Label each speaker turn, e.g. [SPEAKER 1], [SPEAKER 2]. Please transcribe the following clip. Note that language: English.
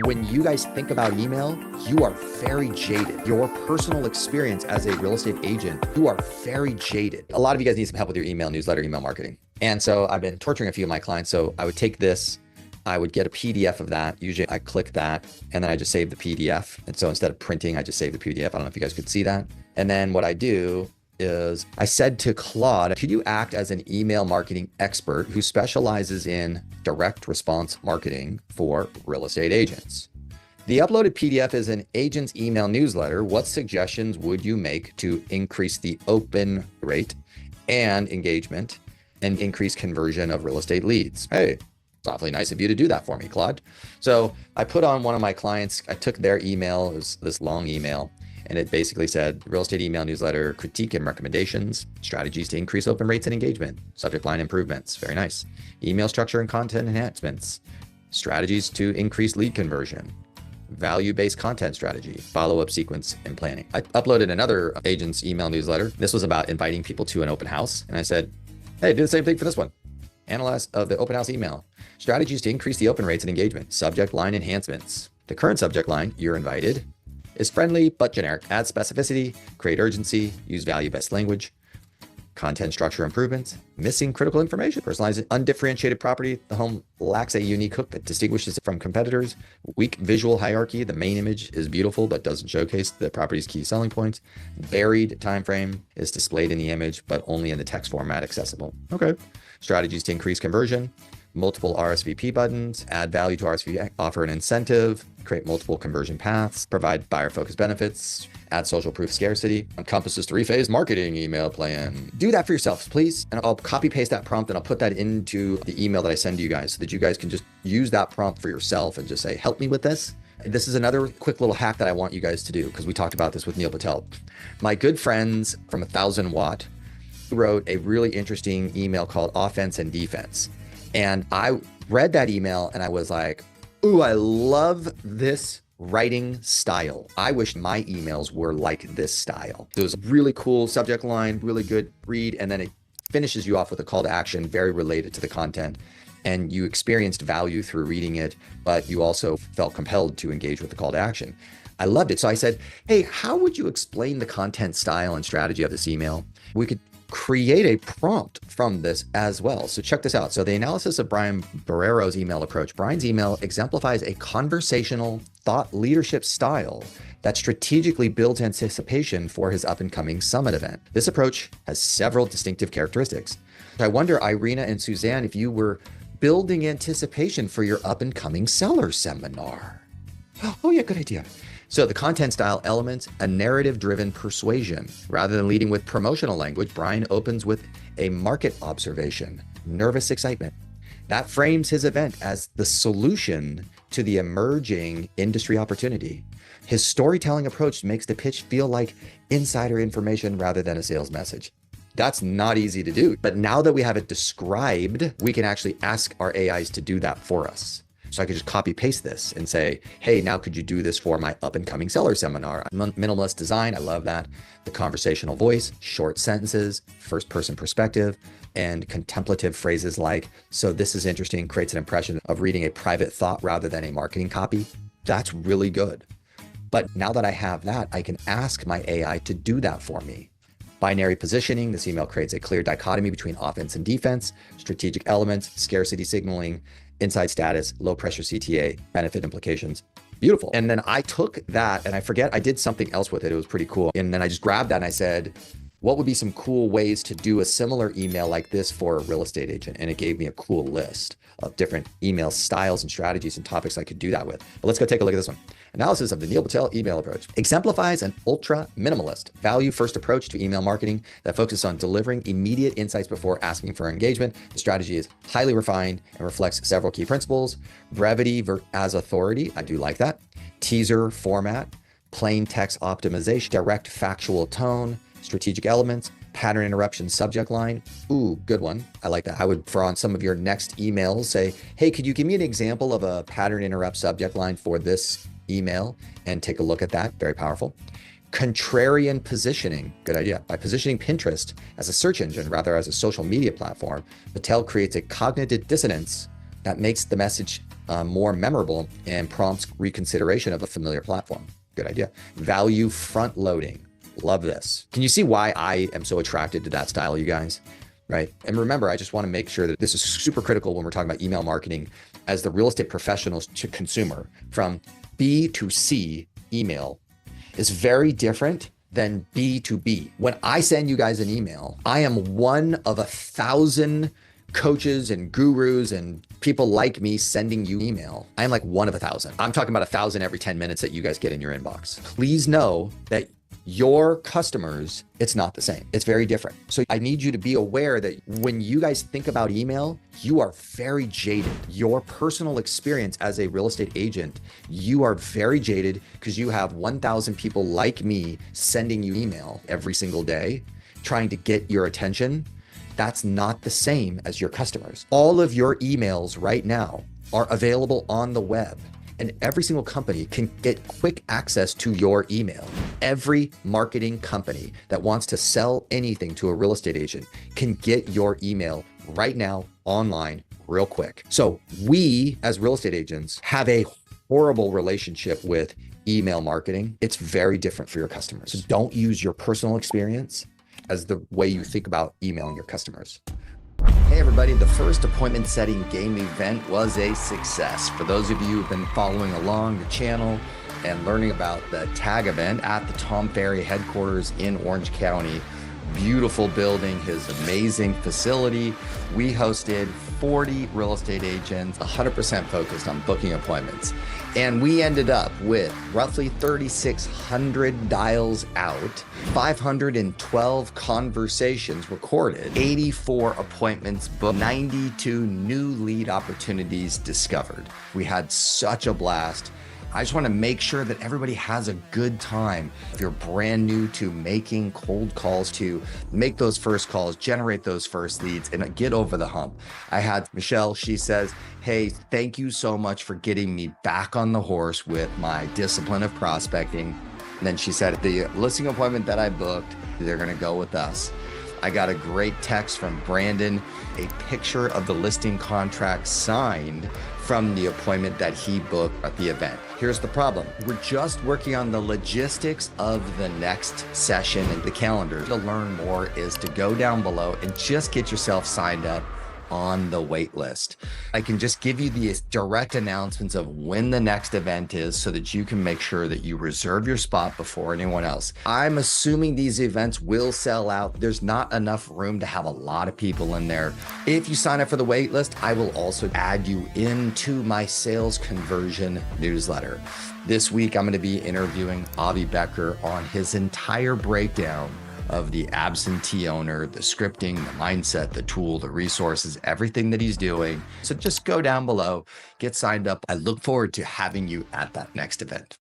[SPEAKER 1] When you guys think about email, you are very jaded. Your personal experience as a real estate agent, you are very jaded. A lot of you guys need some help with your email newsletter, email marketing. And so I've been torturing a few of my clients. So I would take this, I would get a PDF of that. Usually I click that and then I just save the PDF. And so instead of printing, I just save the PDF. I don't know if you guys could see that. And then what I do is I said to Claude, could you act as an email marketing expert who specializes in direct response marketing for real estate agents? The uploaded PDF is an agent's email newsletter. What suggestions would you make to increase the open rate and engagement and increase conversion of real estate leads? Hey, it's awfully nice of you to do that for me, Claude. So I put on one of my clients, I took their email, it was this long email, and it basically said, real estate email newsletter, critique and recommendations, strategies to increase open rates and engagement, subject line improvements. Very nice. Email structure and content enhancements, strategies to increase lead conversion, value-based content strategy, follow-up sequence and planning. I uploaded another agent's email newsletter. This was about inviting people to an open house. And I said, hey, do the same thing for this one. Analyze of the open house email, strategies to increase the open rates and engagement, subject line enhancements. The current subject line, you're invited, is friendly but generic. Add specificity, create urgency, use value-based language, content structure improvements, missing critical information, personalized undifferentiated property. The home lacks a unique hook that distinguishes it from competitors. Weak visual hierarchy. The main image is beautiful but doesn't showcase the property's key selling points. Buried time frame is displayed in the image but only in the text format accessible. Okay. Strategies to increase conversion. Multiple RSVP buttons, add value to RSVP, offer an incentive, create multiple conversion paths, provide buyer-focused benefits, add social proof scarcity, encompasses 3-phase marketing email plan. Do that for yourselves, please. And I'll copy paste that prompt and I'll put that into the email that I send to you guys so that you guys can just use that prompt for yourself and just say, help me with this. This is another quick little hack that I want you guys to do because we talked about this with Neil Patel. My good friends from 1000 Watt wrote a really interesting email called Offense and Defense. And I read that email and I was like, ooh, I love this writing style. I wish my emails were like this style. It was a really cool subject line, really good read. And then it finishes you off with a call to action, very related to the content. And you experienced value through reading it, but you also felt compelled to engage with the call to action. I loved it. So I said, hey, how would you explain the content style and strategy of this email? We could create a prompt from this as well. So check this out. So the analysis of Brian Barrero's email approach. Brian's email exemplifies a conversational thought leadership style that strategically builds anticipation for his up-and-coming summit event. This approach has several distinctive characteristics. I wonder, Irina and Suzanne, if you were building anticipation for your up-and-coming seller seminar. Oh yeah, good idea. So the content style elements, a narrative-driven persuasion. Rather than leading with promotional language, Brian opens with a market observation, nervous excitement. That frames his event as the solution to the emerging industry opportunity. His storytelling approach makes the pitch feel like insider information rather than a sales message. That's not easy to do, but now that we have it described, we can actually ask our AIs to do that for us. So I could just copy paste this and say, hey, now could you do this for my up and coming seller seminar? Minimalist design, I love that. The conversational voice, short sentences, first person perspective, and contemplative phrases like, so this is interesting, creates an impression of reading a private thought rather than a marketing copy. That's really good. But now that I have that, I can ask my AI to do that for me. Binary positioning, this email creates a clear dichotomy between offense and defense, strategic elements, scarcity signaling, inside status, low pressure CTA, benefit implications. Beautiful. And then I took that and I forget, I did something else with it. It was pretty cool. And then I just grabbed that and I said, what would be some cool ways to do a similar email like this for a real estate agent? And it gave me a cool list of different email styles and strategies and topics I could do that with. But let's go take a look at this one. Analysis of the Neil Patel email approach exemplifies an ultra minimalist value first approach to email marketing that focuses on delivering immediate insights before asking for engagement. The strategy is highly refined and reflects several key principles. Brevity as authority. I do like that. Teaser format, plain text optimization, direct factual tone, strategic elements, pattern interruption subject line. Ooh, good one. I like that. I would, for on some of your next emails, say, hey, could you give me an example of a pattern interrupt subject line for this email? And take a look at that. Very powerful. Contrarian positioning. Good idea. By positioning Pinterest as a search engine rather as a social media platform, Patel creates a cognitive dissonance That makes the message more memorable and prompts reconsideration of a familiar platform. Good idea. Value front loading. Love this. Can you see why I am so attracted to that style, you guys? Right? And remember, I just want to make sure that this is super critical when we're talking about email marketing as the real estate professionals to consumer. From B to C email is very different than B to B. When I send you guys an email, I am one of 1,000 coaches and gurus and people like me sending you email. I am like one of 1,000. I'm talking about 1,000 every 10 minutes that you guys get in your inbox. Please know that your customers, it's not the same. It's very different. So I need you to be aware that when you guys think about email, you are very jaded. Your personal experience as a real estate agent, you are very jaded because you have 1,000 people like me sending you email every single day, trying to get your attention. That's not the same as your customers. All of your emails right now are available on the web. And every single company can get quick access to your email. Every marketing company that wants to sell anything to a real estate agent can get your email right now online real quick. So we as real estate agents have a horrible relationship with email marketing. It's very different for your customers. So don't use your personal experience as the way you think about emailing your customers. Hey everybody, the first appointment setting game event was a success. For those of you who've been following along the channel and learning about the tag event at the Tom Ferry headquarters in Orange County, beautiful building, his amazing facility, we hosted 40 real estate agents, 100% focused on booking appointments. And we ended up with roughly 3,600 dials out, 512 conversations recorded, 84 appointments booked, 92 new lead opportunities discovered. We had such a blast. I just want to make sure that everybody has a good time. If you're brand new to making cold calls, to make those first calls, generate those first leads, and get over the hump. I had Michelle, she says, hey, thank you so much for getting me back on the horse with my discipline of prospecting. And then she said, the listing appointment that I booked, they're going to go with us. I got a great text from Brandon, a picture of the listing contract signed from the appointment that he booked at the event. Here's the problem. We're just working on the logistics of the next session and the calendar. To learn more is to go down below and just get yourself signed up on the wait list. I can just give you the direct announcements of when the next event is so that you can make sure that you reserve your spot before anyone else. I'm assuming these events will sell out. There's not enough room to have a lot of people in there. If you sign up for the wait list, I will also add you into my sales conversion newsletter. This week, I'm going to be interviewing Avi Becker on his entire breakdown of the absentee owner, the scripting, the mindset, the tool, the resources, everything that he's doing. So just go down below, get signed up. I look forward to having you at that next event.